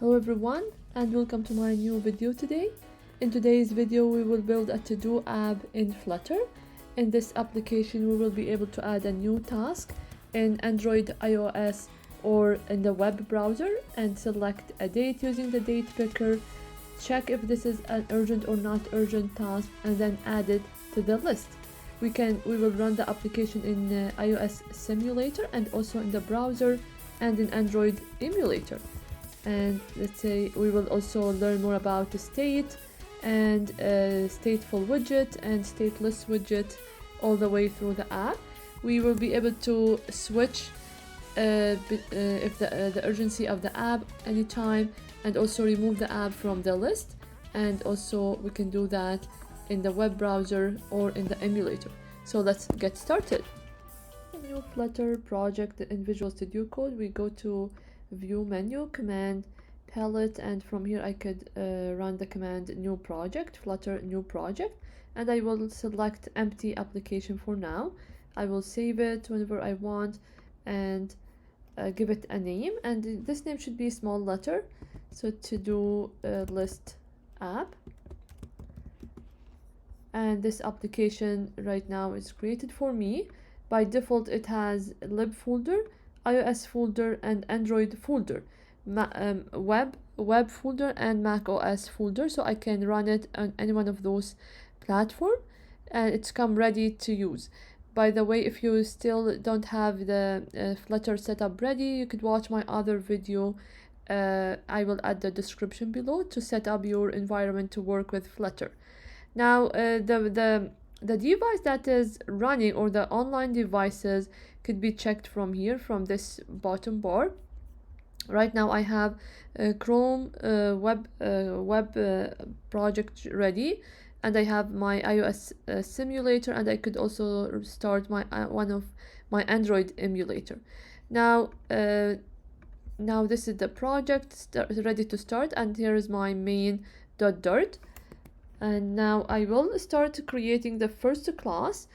Hello everyone, and welcome to my new video today. In today's video we will build a to-do app in Flutter. In this application we will be able to add a new task in Android, iOS or in the web browser and select a date using the date picker, check if this is an urgent or not urgent task, and then add it to the list. We will run the application in iOS simulator and also in the browser and in Android emulator. And let's say we will also learn more about the state and stateful widget and stateless widget all the way through the app. We will be able to switch if the urgency of the app anytime, and also remove the app from the list, and also we can do that in the web browser or in the emulator. So let's get started. New Flutter project in Visual Studio Code, we go to View menu, Command Palette, and from here I could run the command New Project, Flutter New Project, and I will select Empty Application for now. I will save it whenever I want and give it a name, and this name should be a small letter. So to-do list app, and this application right now is created for me. By default it has lib folder, iOS folder and Android folder, web folder and Mac OS folder, so I can run it on any one of those platforms and it's come ready to use. By the way, if you still don't have the Flutter setup ready, you could watch my other video. I will add the description below to set up your environment to work with Flutter. Now the device that is running, or the online devices, could be checked from here, from this bottom bar. Right now I have Chrome web project ready, and I have my iOS simulator, and I could also start my one of my Android emulator. Now this is the project ready to start, and here is my main.dirt. And now I will start creating the first class.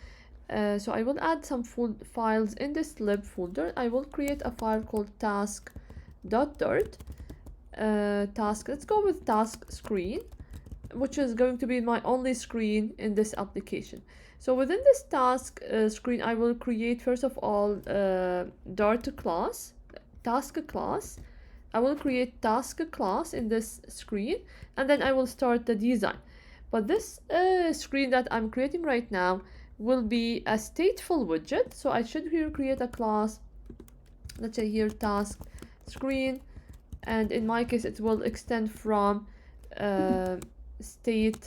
So I will add some files in this lib folder. I will create a file called task.dirt. Let's go with task screen, which is going to be my only screen in this application. So within this task screen, I will create first of all Dart class, task class. I will create task class in this screen, and then I will start the design. But this screen that I'm creating right now will be a stateful widget. So I should here create a class, let's say here task screen, and in my case it will extend from stateful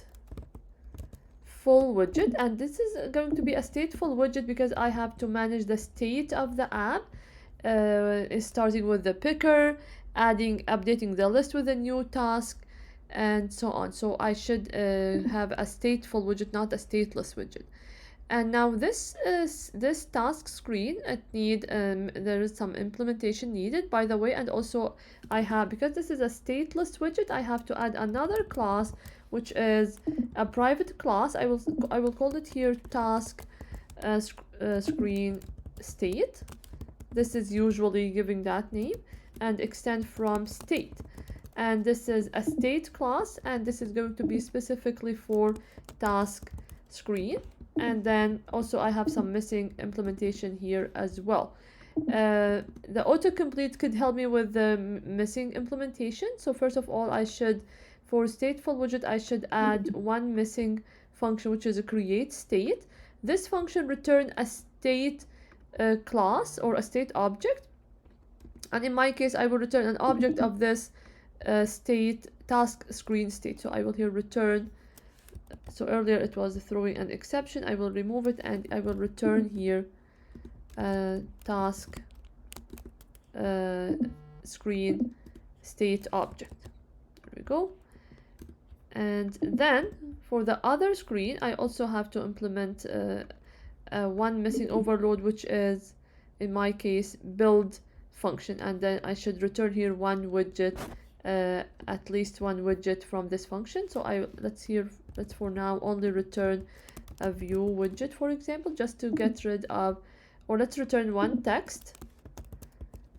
widget, and this is going to be a stateful widget because I have to manage the state of the app, starting with the picker, updating the list with a new task, and so on. So I should have a stateful widget, not a stateless widget. And now this task screen, there is some implementation needed, by the way. And also I have, because this is a stateless widget, I have to add another class, which is a private class. I will call it here task screen state. This is usually giving that name, and extend from state. And this is a state class, and this is going to be specifically for task screen. And then also I have some missing implementation here as well. The autocomplete could help me with the missing implementation. So first of all, for stateful widget, I should add one missing function, which is a create state. This function return a state class or a state object, and in my case I will return an object of this state task screen state. So I will here return, so earlier it was throwing an exception, I will remove it, and I will return here task screen state object. There we go. And then for the other screen I also have to implement one missing overload, which is in my case build function, and then I should return here one widget, at least one widget from this function. So let's for now only return a view widget, for example, just to get rid of, or let's return one text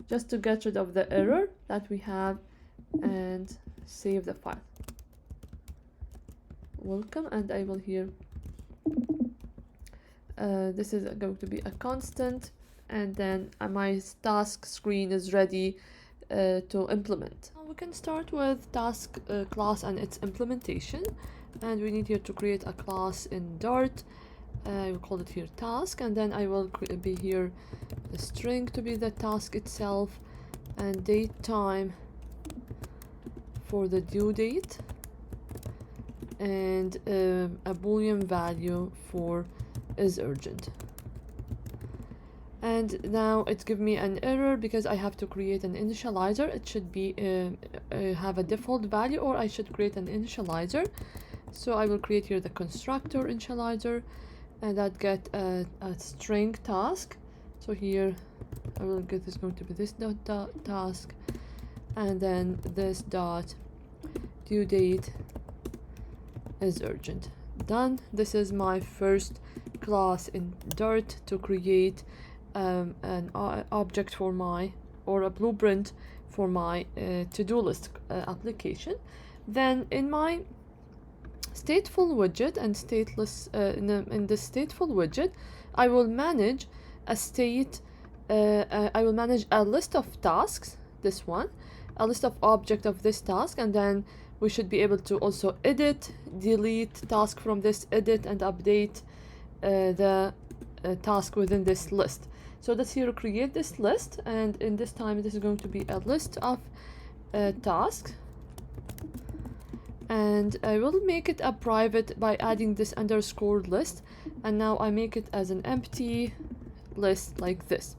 just to get rid of the error that we have and save the file. Welcome, and I will here this is going to be a constant, and then my task screen is ready to implement. Now we can start with task class and its implementation, and we need here to create a class in Dart. I will call it here task, and then I will be here a string to be the task itself, and date time for the due date, and a boolean value for is urgent. And now it's give me an error because I have to create an initializer. It should be have a default value, or I should create an initializer. So I will create here the constructor initializer, and that get a string task. So here I will get this going to be this dot task, and then this dot due date is urgent. Done. This is my first class in Dart to create an object for my, or a blueprint for my to-do list application. Then in my stateful widget and stateless in the stateful widget, I will manage a state. I will manage a list of tasks. This one, a list of object of this task, and then we should be able to also edit, delete task from this edit, and update the task within this list. So let's here create this list, and in this time this is going to be a list of tasks, and I will make it a private by adding this underscore list, and now I make it as an empty list like this.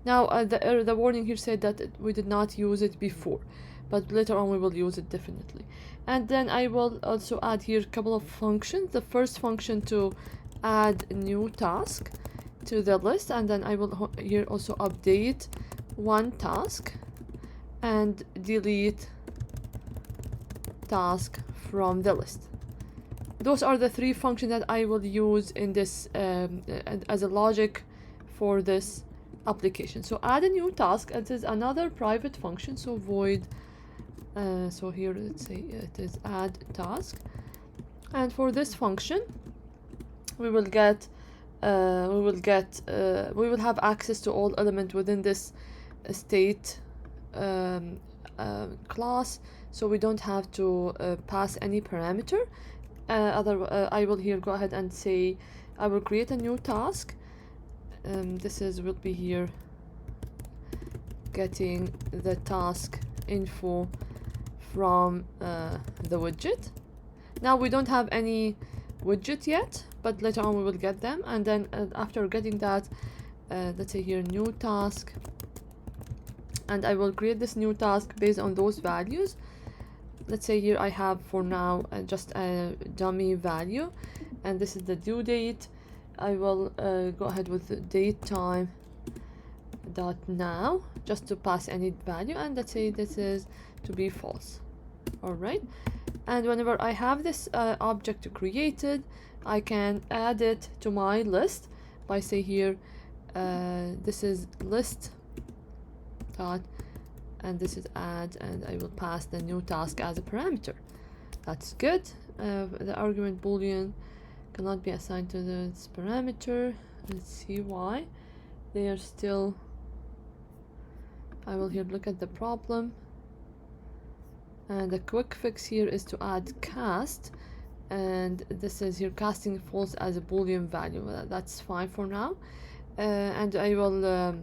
Now the warning here said that we did not use it before, but later on we will use it definitely. And then I will also add here a couple of functions. The first function to add a new task to the list, and then I will here also update one task and delete task from the list. Those are the three functions that I will use in this as a logic for this application. So add a new task, it is another private function, so void so here let's say it is add task, and for this function we will have access to all elements within this state class, so we don't have to pass any parameter. I will here go ahead and say I will create a new task. This will be here getting the task info from the widget. Now we don't have any widget yet, but later on we will get them, and then after getting that, let's say here new task, and I will create this new task based on those values. Let's say here I have for now just a dummy value, and this is the due date. I will go ahead with the date time dot now just to pass any value, and let's say this is to be false. All right, and whenever I have this object created, I can add it to my list by say here this is list dot, and this is add, and I will pass the new task as a parameter. That's good. The argument boolean cannot be assigned to this parameter. Let's see why they are still. I will here look at the problem, and the quick fix here is to add cast, and this is here casting false as a boolean value. That's fine for now, and I will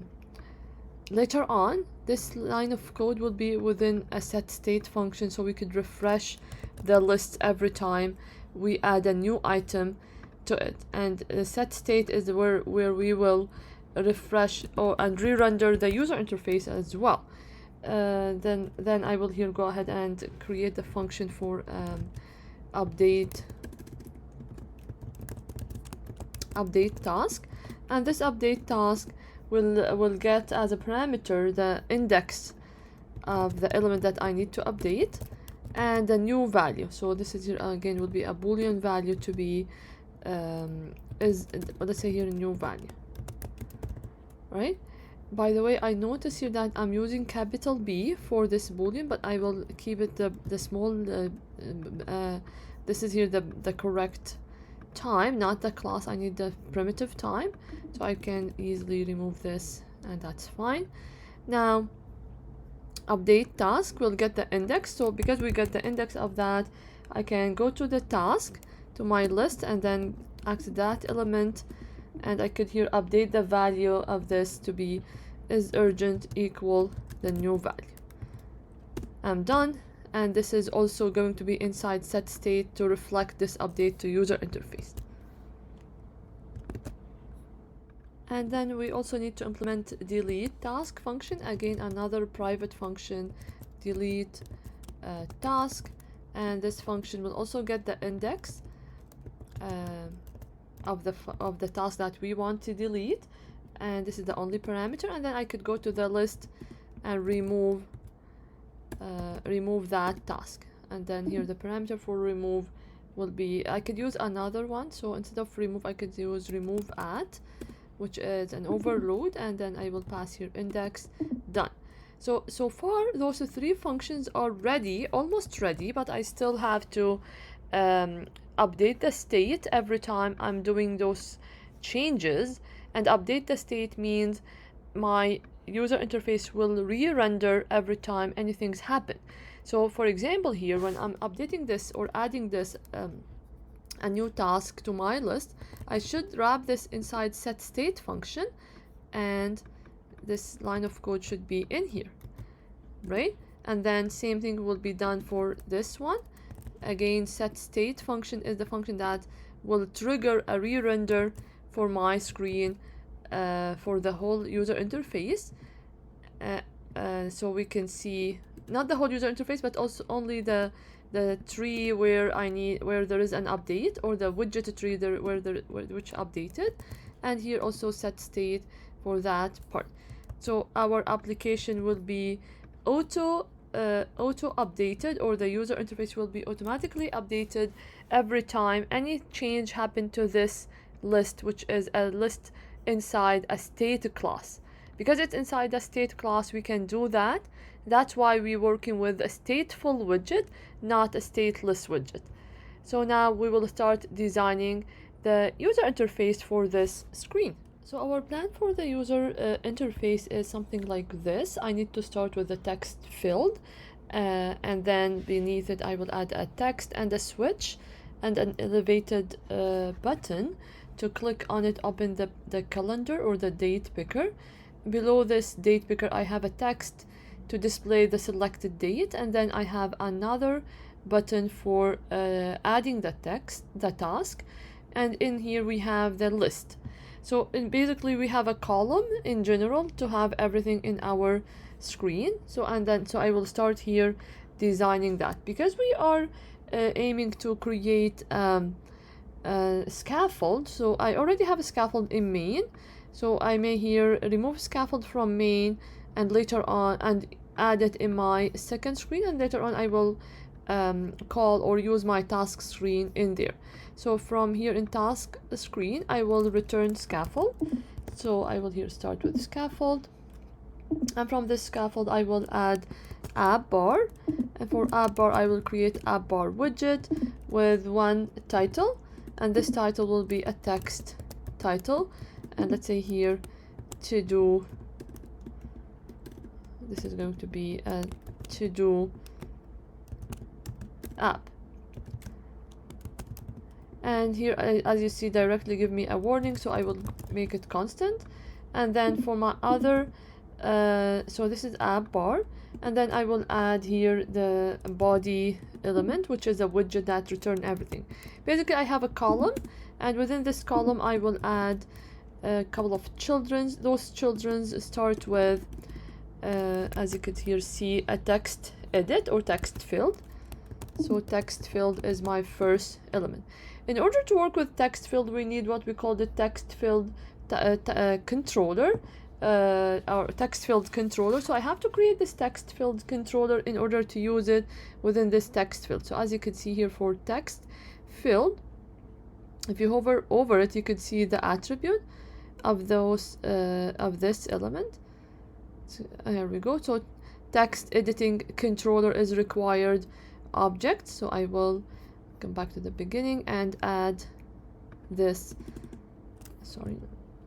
later on this line of code will be within a set state function, so we could refresh the list every time we add a new item to it. And the set state is where we will refresh and re-render the user interface as well. Then I will here go ahead and create the function for update task, and this update task will get as a parameter the index of the element that I need to update and a new value. So this is here again will be a boolean value to be let's say here a new value, right? By the way, I notice here that I'm using capital B for this boolean, but I will keep it the small, this is here the correct time, not the class. I need the primitive time, so I can easily remove this, and that's fine. Now, update task will get the index. So because we get the index of that, I can go to the task, to my list, and then act that element, and I could here update the value of this to be is urgent equal the new value. I'm done, and this is also going to be inside set state to reflect this update to user interface. And then we also need to implement delete task function, again another private function, delete task, and this function will also get the index of the task that we want to delete, and this is the only parameter. And then I could go to the list and remove that task, and then here the parameter for remove will be, I could use another one, so instead of remove I could use remove at, which is an overload, and then I will pass here index. Done. So far those three functions are ready, almost ready, but I still have to update the state every time I'm doing those changes. And update the state means my user interface will re-render every time anything's happen. So for example, here when I'm updating this or adding this a new task to my list, I should wrap this inside set state function, and this line of code should be in here, right? And then same thing will be done for this one. Again, set state function is the function that will trigger a re-render for my screen for the whole user interface. So we can see not the whole user interface, but also only the tree where there is an update, or the widget tree which updated, and here also set state for that part. So our application will be auto updated, or the user interface will be automatically updated every time any change happened to this list, which is a list inside a state class. Because it's inside a state class, we can do that. That's why we're working with a stateful widget, not a stateless widget. So now we will start designing the user interface for this screen. So our plan for the user interface is something like this. I need to start with the text field, and then beneath it I will add a text and a switch and an elevated button. To click on it, open the calendar or the date picker. Below this date picker I have a text to display the selected date, and then I have another button for adding the task, and in here we have the list. So basically we have a column in general to have everything in our screen. So I will start here designing that, because we are aiming to create scaffold. So I already have a scaffold in main, so I may here remove scaffold from main and later on and add it in my second screen, and later on I will call or use my task screen in there. So from here in task screen I will return scaffold. So I will here start with scaffold, and from this scaffold I will add app bar, and for app bar I will create app bar widget with one title, and this title will be a text title, and let's say here to do, this is going to be a to do app. And here as you see directly give me a warning, so I will make it constant. And then for my other so this is app bar, and then I will add here the body element, which is a widget that return everything. Basically I have a column, and within this column I will add a couple of children. Those children start with as you could here see a text edit or text field. So text field is my first element. In order to work with text field, we need what we call the text field controller, or text field controller. So I have to create this text field controller in order to use it within this text field. So as you can see here for text field, if you hover over it, you could see the attribute of those of this element. So here we go. So text editing controller is required object. So I will come back to the beginning and add this. Sorry.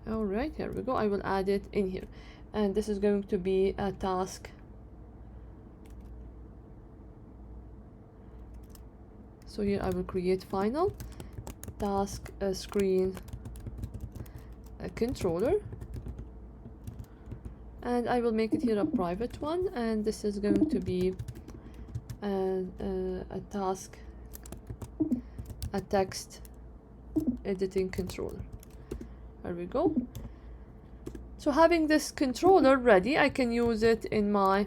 All right, here we go. I will add it in here, and this is going to be a task. So here I will create final task screen controller, and I will make it here a private one, and this is going to be a task, a text editing controller. There we go. So having this controller ready, I can use it in my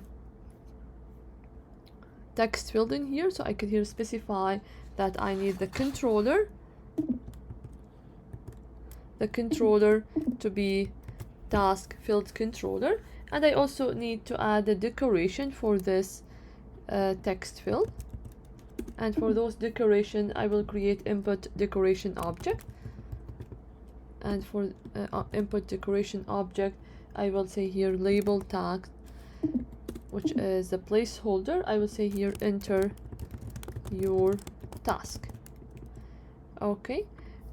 text field in here. So I could here specify that I need the controller to be task field controller, and I also need to add a decoration for this text field. And for those decoration, I will create input decoration object. And for input decoration object, I will say here label tag, which is a placeholder. I will say here enter your task. Okay,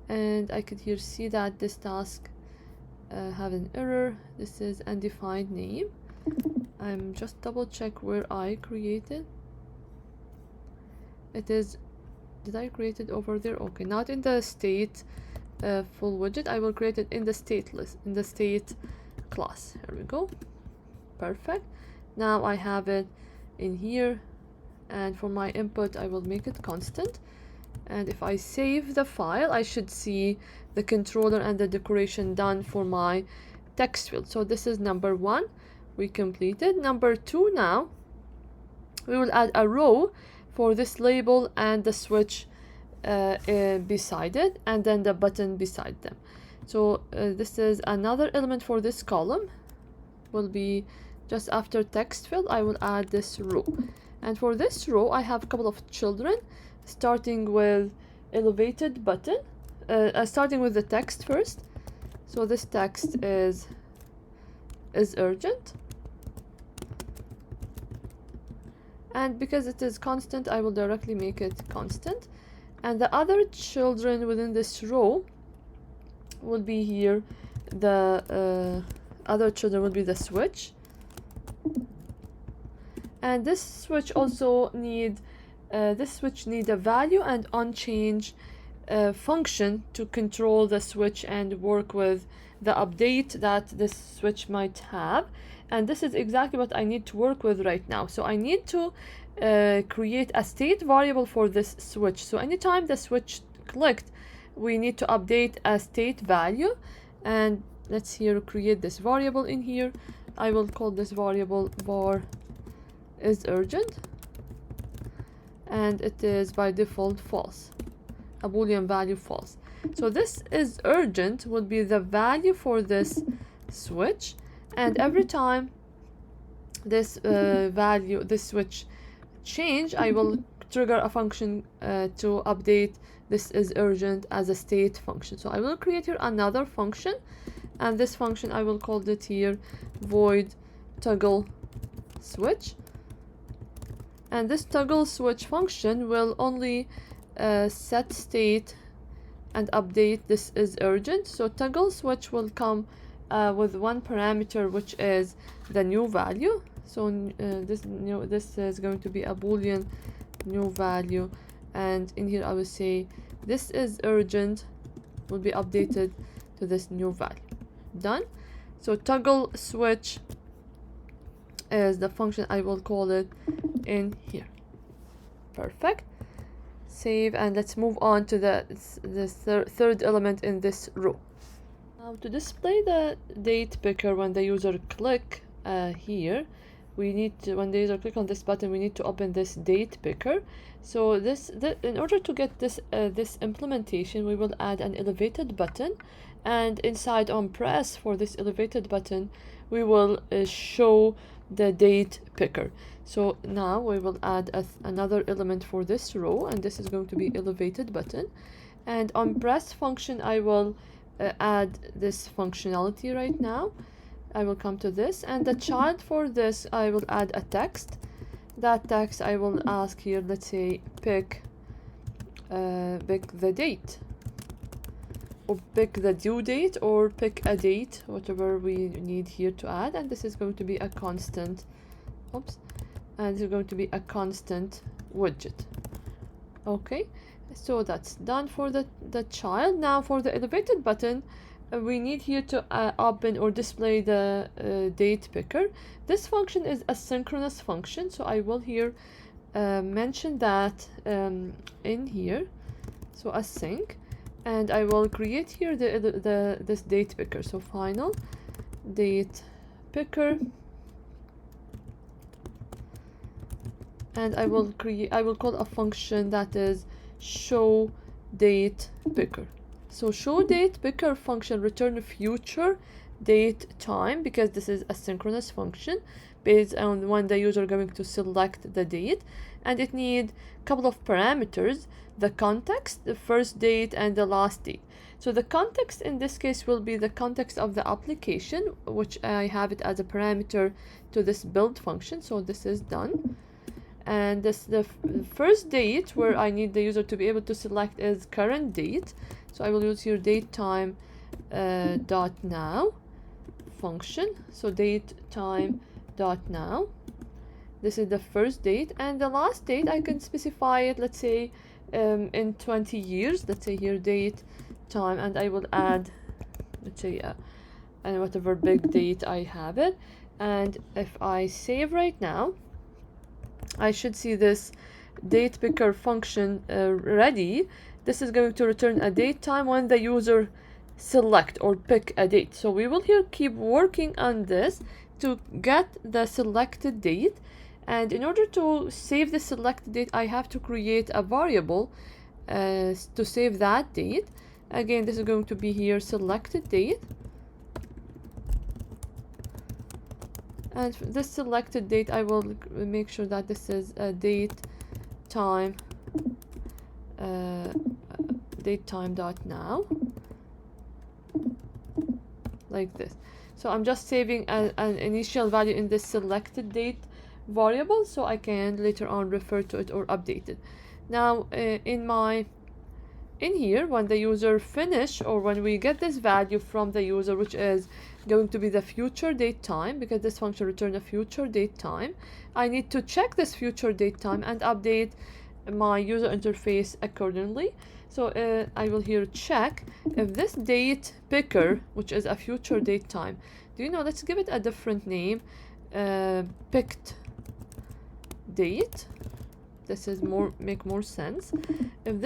and I could here see that this task have an error. This is undefined name. I'm just double check where I created. It is, did I create it over there? Okay, not in the state full widget. I will create it in the state list, in the state class. Here we go. Perfect. Now I have it in here, and for my input I will make it constant, and if I save the file, I should see the controller and the decoration done for my text field. So this is number 1, we completed. Number 2, now we will add a row for this label and the switch beside it, and then the button beside them. So this is another element for this column, will be just after text field. I will add this row, and for this row I have a couple of children, starting with elevated button, starting with the text first. So this text is urgent, and because it is constant, I will directly make it constant. And the other children within this row will be here, the other children will be the switch, and this switch also need a value and onChange function to control the switch and work with the update that this switch might have. And this is exactly what I need to work with right now. So I need to create a state variable for this switch. So anytime the switch clicked, we need to update a state value, and let's here create this variable in here. I will call this variable var is urgent, and it is by default false, a boolean value false. So this is urgent will be the value for this switch, and every time this this switch change, I will trigger a function to update this is urgent as a state function. So I will create here another function, and this function I will call it here void toggle switch, and this toggle switch function will only set state and update this is urgent. So toggle switch will come with one parameter, which is the new value. So this is going to be a boolean new value, and in here I will say this is urgent will be updated to this new value. Done. So toggle switch is the function I will call it in here. Perfect. Save, and let's move on to the third element in this row. Now to display the date picker when the user click here, we need to, when the user click on this button, we need to open this date picker. So in order to get this this implementation, we will add an elevated button, and inside on press for this elevated button, we will show the date picker. So now we will add another element for this row, and this is going to be elevated button, and on press function I will add this functionality right now. I will come to this, and the child for this, I will add a text. That text I will ask here, let's say pick the date, or pick the due date, or pick a date, whatever we need here to add. And this is going to be a constant, and this is going to be a constant widget. Okay, so that's done for the child. Now for the elevated button, we need here to open or display the date picker. This function is a synchronous function, so I will here mention that in here, so async, and I will create here this date picker. So final date picker, and I will call a function that is show date picker. So show date picker function return future date time, because this is a synchronous function based on when the user going to select the date, and it need a couple of parameters: the context, the first date, and the last date. So the context in this case will be the context of the application, which I have it as a parameter to this build function. So this is done. And the first date where I need the user to be able to select is current date. So I will use here datetime dot now function. So datetime dot now. This is the first date, and the last date I can specify it, let's say in 20 years. Let's say here date time, and I will add, let's say and whatever big date I have it. And if I save right now, I should see this date picker function ready. This is going to return a date time when the user select or pick a date. So we will here keep working on this to get the selected date. And in order to save the selected date, I have to create a variable to save that date. Again, this is going to be here selected date. And this selected date, I will make sure that this is a date time dot now, like this. So I'm just saving an initial value in this selected date variable, so I can later on refer to it or update it. Now in here, when the user finish, or when we get this value from the user, which is going to be the future date time, because this function return a future date time, I need to check this future date time and update my user interface accordingly. So I will here check if this date picker, which is a future date time, let's give it a different name, picked date. This is make more sense. If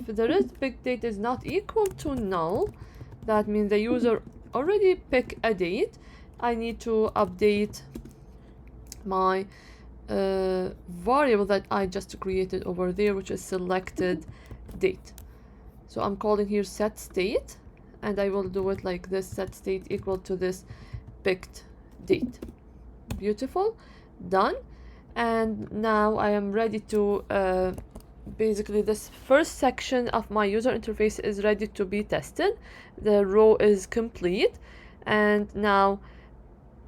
there is picked date is not equal to null, that means the user already pick a date. I need to update my variable that I just created over there, which is selected date. So I'm calling here set state, and I will do it like this: set state equal to this picked date. Beautiful, done. And now I am ready to basically this first section of my user interface is ready to be tested. The row is complete, and now,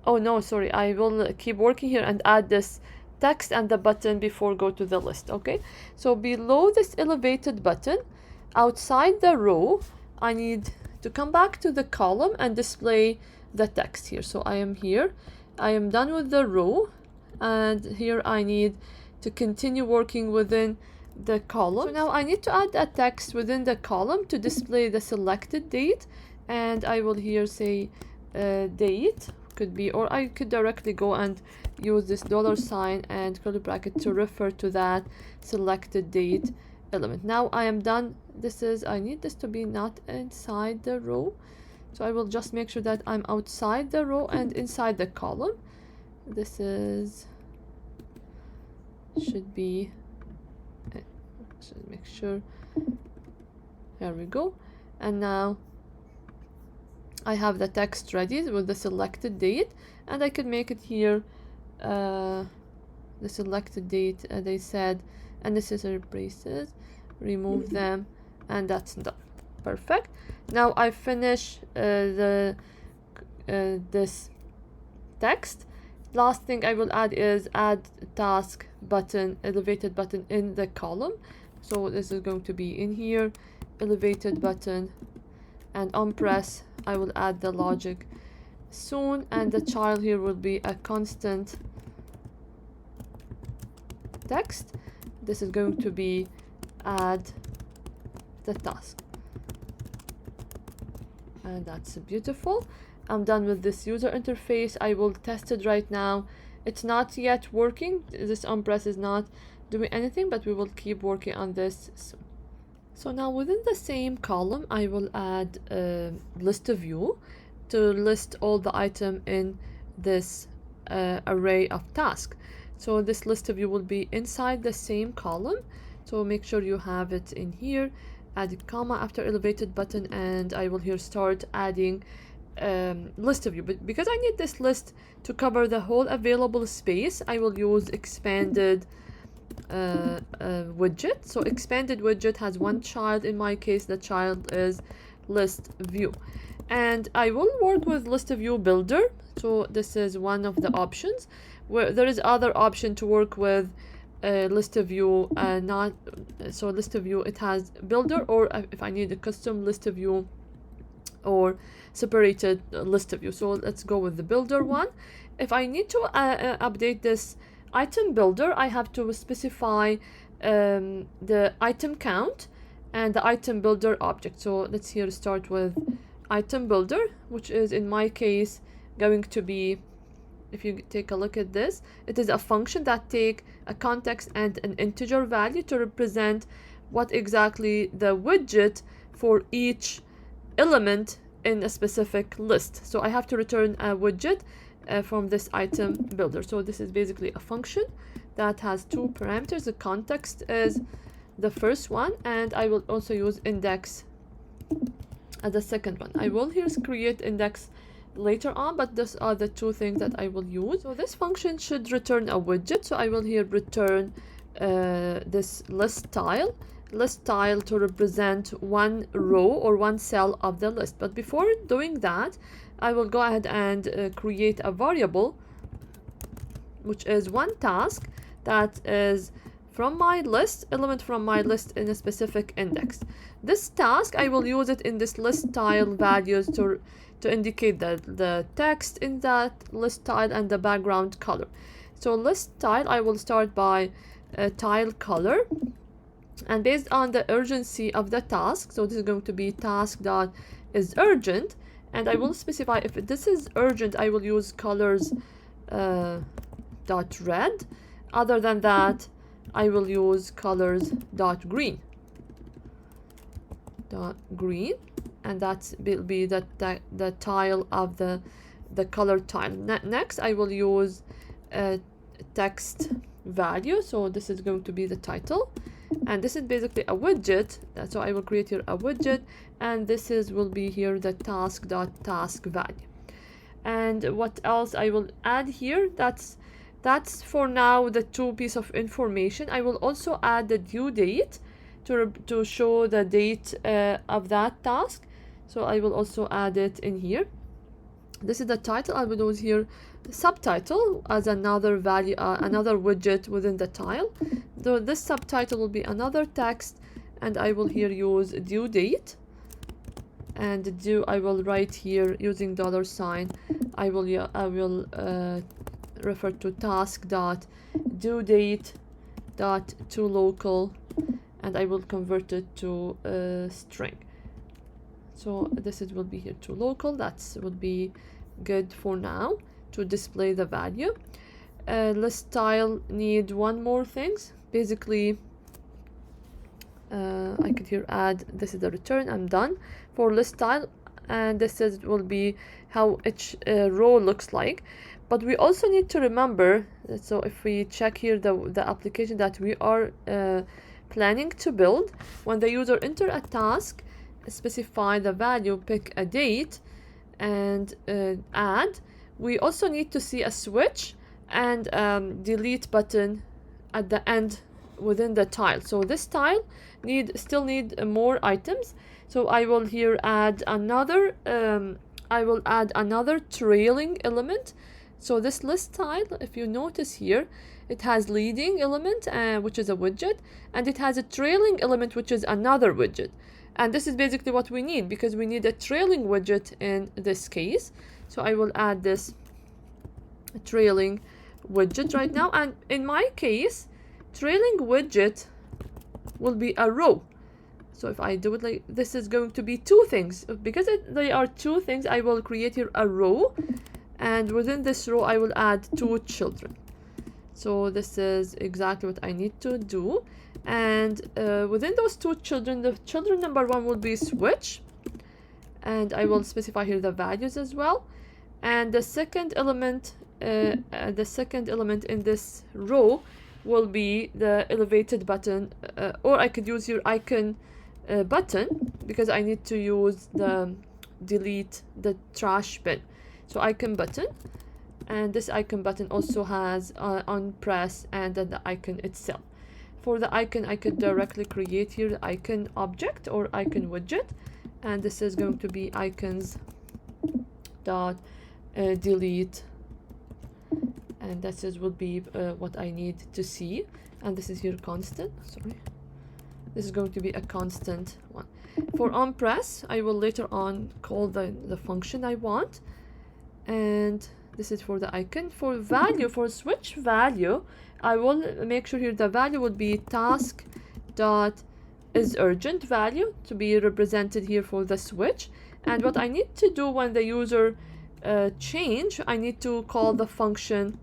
oh no, sorry, I will keep working here and add this text and the button before go to the list. Okay, so below this elevated button, outside the row, I need to come back to the column and display the text here. So I am here, I am done with the row, and here I need to continue working within the column. So now I need to add a text within the column to display the selected date, and I will here say date could be, or I could directly go and use this $ and curly bracket to refer to that selected date element. Now I am done. I need this to be not inside the row, so I will just make sure that I'm outside the row and inside the column. This should be, should make sure, here we go. And now I have the text ready with the selected date, and I could make it here the selected date, they said unnecessary braces, remove them, and that's done. Perfect. Now I finish this text. Last thing I will add is add task button, elevated button in the column. So this is going to be in here, elevated button, and on press I will add the logic soon, and the child here will be a constant text. This is going to be add the task, and that's beautiful. I'm done with this user interface. I will test it right now. It's not yet working. This on press is not doing anything, but we will keep working on this soon. So now within the same column, I will add a list view to list all the item in this array of tasks. So this list view will be inside the same column. So make sure you have it in here. Add a comma after elevated button, and I will here start adding list view. But because I need this list to cover the whole available space, I will use expanded widget. So expanded widget has one child. In my case, the child is list view, and I will work with list view builder. So this is one of the options, where there is other option to work with list view. Not so list view, it has builder, or if I need a custom list view or separated list view. So let's go with the builder one. If I need to update this item builder, I have to specify the item count and the item builder object. So let's here start with item builder, which is in my case going to be, if you take a look at this, it is a function that take a context and an integer value to represent what exactly the widget for each element in a specific list. So I have to return a widget from this item builder. So this is basically a function that has two parameters. The context is the first one, and I will also use index as the second one. I will here create index later on, but these are the two things that I will use. So this function should return a widget. So I will here return this list tile to represent one row or one cell of the list. But before doing that, I will go ahead and create a variable, which is one task that is from my list, element from my list in a specific index. This task, I will use it in this list tile values to indicate the text in that list tile and the background color. So list tile, I will start by tile color, and based on the urgency of the task, so this is going to be task dot is urgent, and I will specify if this is urgent, I will use colors dot red. Other than that, I will use colors dot green, and that will be the tile of the color tile. Next, I will use text value. So this is going to be the title, and this is basically a widget. So I will create here a widget, and this will be here the task value. And what else I will add here? That's for now the two piece of information. I will also add the due date to show the date of that task. So I will also add it in here. This is the title. I will use here subtitle as another value, another widget within the tile. So this subtitle will be another text, and I will here use due date, and due I will write here using $. I will refer to task dot due date dot to local, and I will convert it to a string. So this will be here to local. That would be good for now to display the value. List tile need one more things. Basically, I could here add, this is the return. I'm done for list tile, and this will be how each row looks like. But we also need to remember, so if we check here the application that we are planning to build, when the user enter a task, specify the value, pick a date, and add, we also need to see a switch and delete button at the end within the tile. So this tile still need more items. So I will here add another trailing element. So this list style, if you notice here, it has leading element, which is a widget, and it has a trailing element, which is another widget. And this is basically what we need, because we need a trailing widget in this case. So I will add this trailing widget right now. And in my case, trailing widget will be a row. So if I do it like this, is going to be two things. Because they are two things, I will create here a row, and within this row I will add two children. So this is exactly what I need to do. And within those two children, the children number one will be switch, and I will specify here the values as well. And the second element in this row will be the elevated button, or I could use here icon button, because I need to use the delete the trash bin. So icon button, and this icon button also has on press and then the icon itself. For the icon, I could directly create here the icon object or icon widget, and this is going to be icons dot delete, and this is will be what I need to see. And this is here constant, sorry, this is going to be a constant one. For on press, I will later on call the function I want, and this is for the icon. For value, for switch value, I will make sure here the value would be task dot is urgent value to be represented here for the switch. And what I need to do when the user change, I need to call the function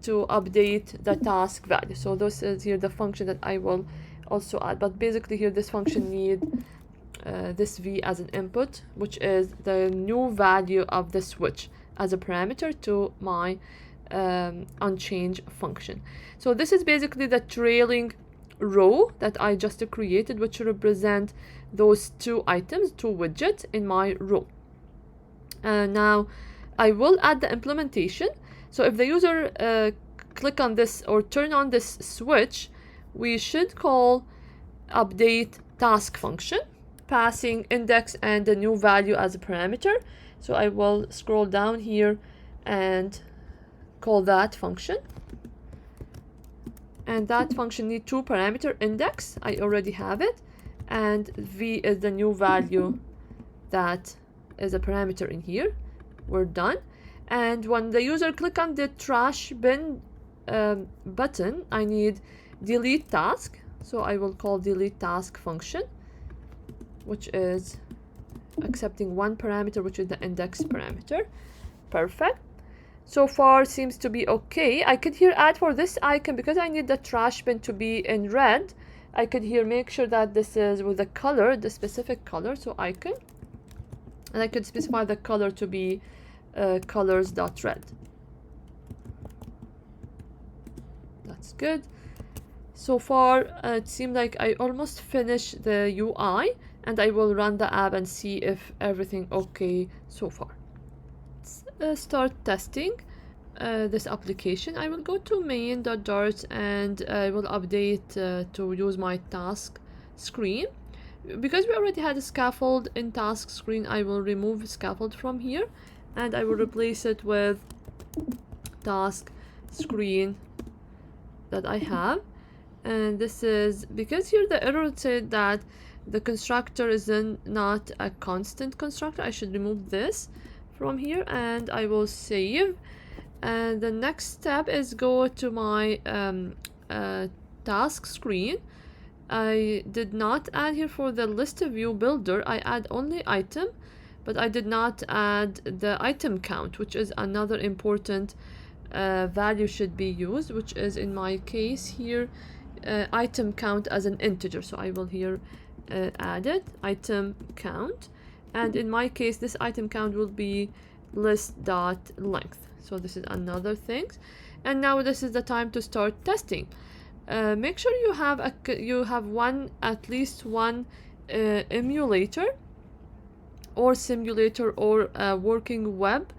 to update the task value. So this is here the function that I will also add. But basically here this function need this v as an input, which is the new value of the switch as a parameter to my onChange function. So this is basically the trailing row that I just created, which represent those two items, two widgets in my row. Now I will add the implementation. So if the user click on this or turn on this switch, we should call update task function, passing index and the new value as a parameter. So I will scroll down here and call that function. And that function needs two parameter, index, I already have it, and v is the new value that is a parameter in here. We're done. And when the user click on the trash bin button, I need delete task. So I will call delete task function, which is accepting one parameter, which is the index parameter. Perfect. So far seems to be okay. I could here add for this icon, because I need the trash bin to be in red, I could here make sure that this is with the color, the specific color, so icon, and I could specify the color to be colors.red. That's good. So far it seemed like I almost finished the UI, and I will run the app and see if everything okay so far. Let's start testing this application. I will go to main.dart and I will update to use my task screen. Because we already had a scaffold in task screen, I will remove scaffold from here and I will replace it with task screen that I have. And this is because here the error said that the constructor is not a constant constructor. I should remove this from here and I will save. And the next step is go to my task screen. I did not add here for the list view builder. I add only item, but I did not add the item count, which is another important value should be used, which is in my case here item count as an integer. So I will here add it, item count, and in my case this item count will be list.length. So this is another thing. And now this is the time to start testing. Make sure you have at least one emulator or simulator or working web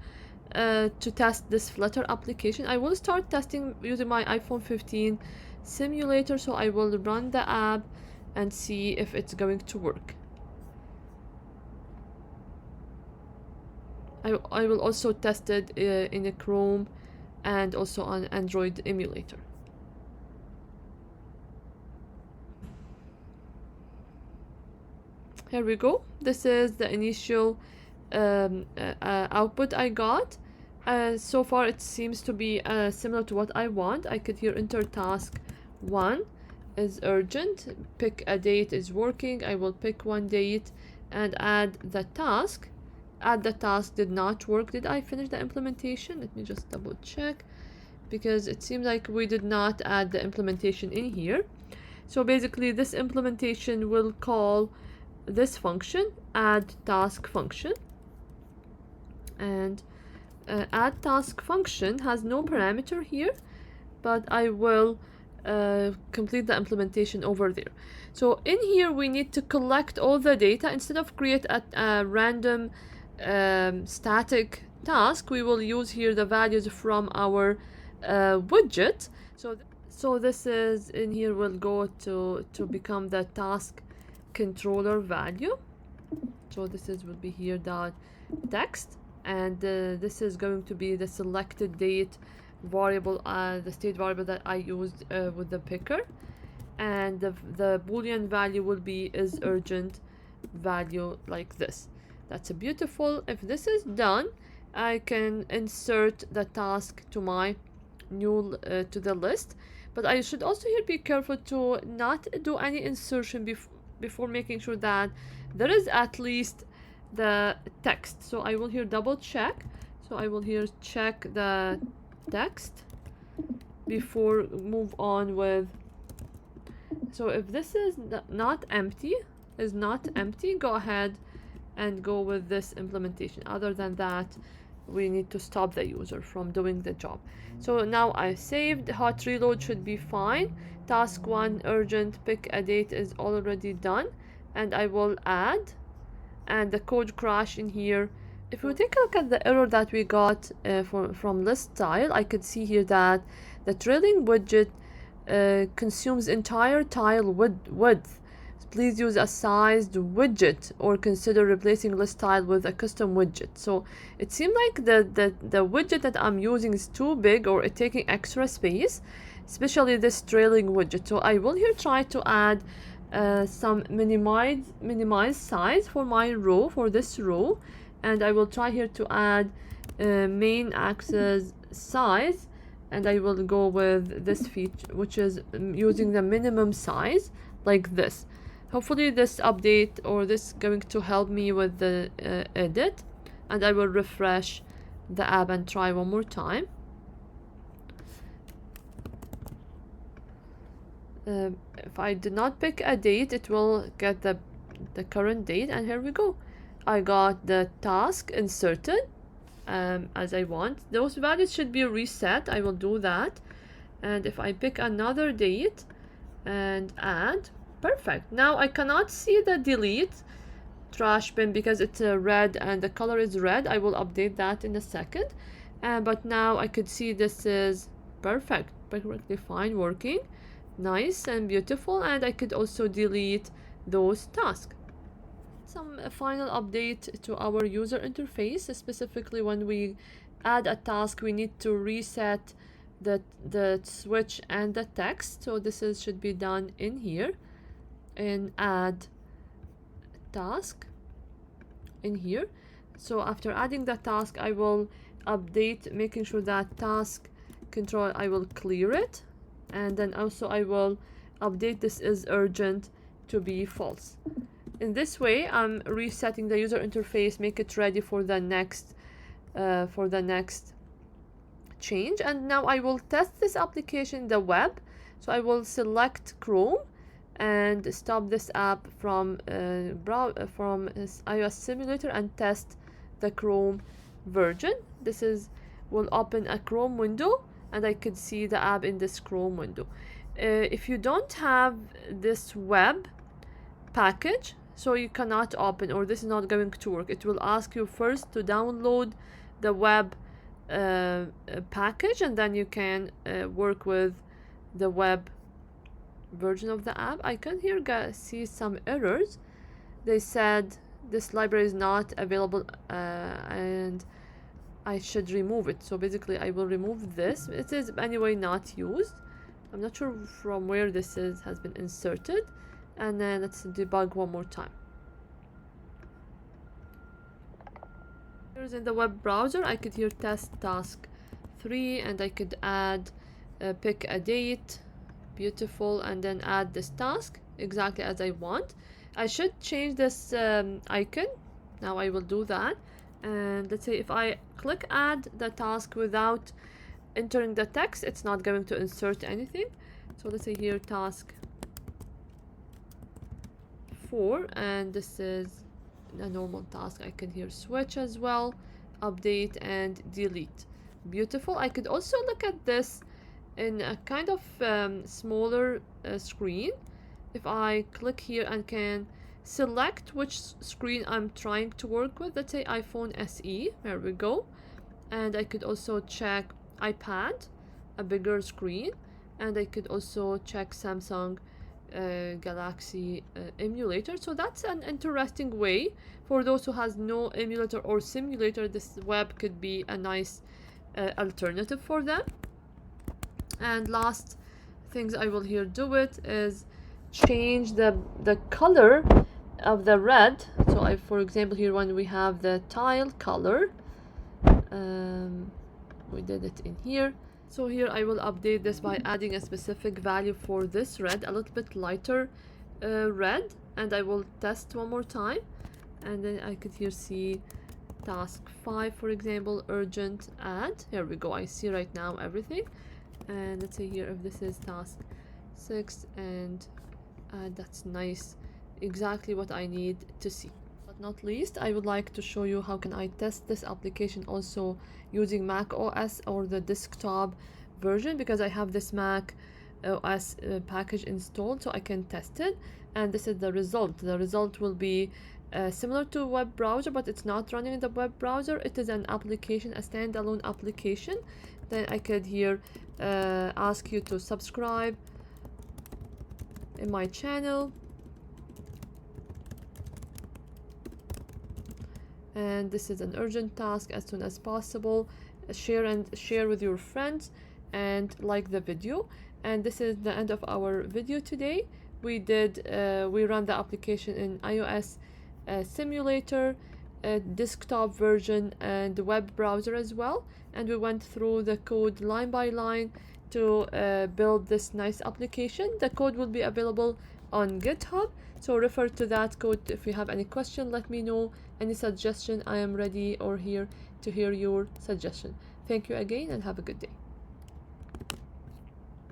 to test this Flutter application. I will start testing using my iPhone 15 simulator, so I will run the app and see if it's going to work. I will also test it in a Chrome and also on Android emulator. Here we go. This is the initial output I got. So far it seems to be similar to what I want. I could here enter task 1 is urgent, pick a date is working. I will pick one date and add the task. Add the task did not work. Did I finish the implementation? Let me just double check, because it seems like we did not add the implementation in here. So basically this implementation will call this function, add task function, and add task function has no parameter here, but I will complete the implementation over there. So in here we need to collect all the data. Instead of create a random static task, we will use here the values from our widget. So this is in here will go to become the task controller value. So this is will be here dot text, and this is going to be the selected date variable, the state variable that I used with the picker, and the boolean value will be is urgent value, like this. That's a beautiful. If this is done, I can insert the task to my new to the list, but I should also here be careful to not do any insertion before making sure that there is at least the text. So I will here double check. So I will here check the text before move on with. So if this is not empty, go ahead and go with this implementation. Other than that, we need to stop the user from doing the job. So now I saved. Hot reload should be fine. Task 1 urgent pick a date is already done, and I will add, and the code crash in here. If we take a look at the error that we got from list tile, I could see here that the trailing widget consumes entire tile width. Please use a sized widget or consider replacing list tile with a custom widget. So it seemed like the widget that I'm using is too big, or it's taking extra space, especially this trailing widget. So I will here try to add some minimize size for my row, for this row, and I will try here to add main axis size, and I will go with this feature, which is using the minimum size, like this. Hopefully this update or this going to help me with the edit, and I will refresh the app and try one more time. If I did not pick a date, it will get the current date, and here we go. I got the task inserted as I want. Those values should be reset. I will do that. And if I pick another date and add, perfect. Now I cannot see the delete trash bin because it's red and the color is red. I will update that in a second. But now I could see this is perfectly fine, working. Nice and beautiful, and I could also delete those tasks. Some final update to our user interface. Specifically, when we add a task, we need to reset the switch and the text. So this should be done in here, in add task in here. So after adding the task, I will update, making sure that task control, I will clear it, and then also I will update this is urgent to be false. In this way, I'm resetting the user interface, make it ready for the next change. And now I will test this application in the web. So I will select Chrome and stop this app from iOS simulator and test the Chrome version. Will open a Chrome window, and I could see the app in this Chrome window. If you don't have this web package, so you cannot open, or this is not going to work. It will ask you first to download the web package, and then you can work with the web version of the app. I can here see some errors. They said this library is not available, and I should remove it. So basically I will remove this. It is anyway not used. I'm not sure from where this has been inserted. And then let's debug one more time. Here's in the web browser, I could here test task 3, and I could add pick a date. Beautiful. And then add this task exactly as I want. I should change this icon. Now I will do that. And let's say if I click add the task without entering the text, it's not going to insert anything. So let's say here task 4, and this is a normal task. I can here switch as well, update and delete. Beautiful. I could also look at this in a kind of smaller screen. If I click here and can select which screen I'm trying to work with, let's say iPhone SE, there we go. And I could also check iPad, a bigger screen, and I could also check Samsung Galaxy emulator. So that's an interesting way for those who has no emulator or simulator. This web could be a nice alternative for them. And last things I will here do it is change the color of the red. So for example here when we have the tile color, we did it in here. So here I will update this by adding a specific value for this red, a little bit lighter red, and I will test one more time. And then I could here see task 5, for example, urgent add. Here we go. I see right now everything. And let's say here if this is task 6 and that's nice, exactly what I need to see. But not least, I would like to show you how can I test this application also using Mac OS or the desktop version, because I have this Mac OS package installed, so I can test it. And this is the result. The result will be similar to web browser, but it's not running in the web browser. It is an application, a standalone application. Then I could here ask you to subscribe in my channel, and this is an urgent task as soon as possible. Share with your friends and like the video. And this is the end of our video today. We run the application in iOS simulator, desktop version, and the web browser as well, and we went through the code line by line to build this nice application. The code will be available on GitHub, so refer to that code. If you have any question, let me know. Any suggestion, I am ready or here to hear your suggestion. Thank you again and have a good day.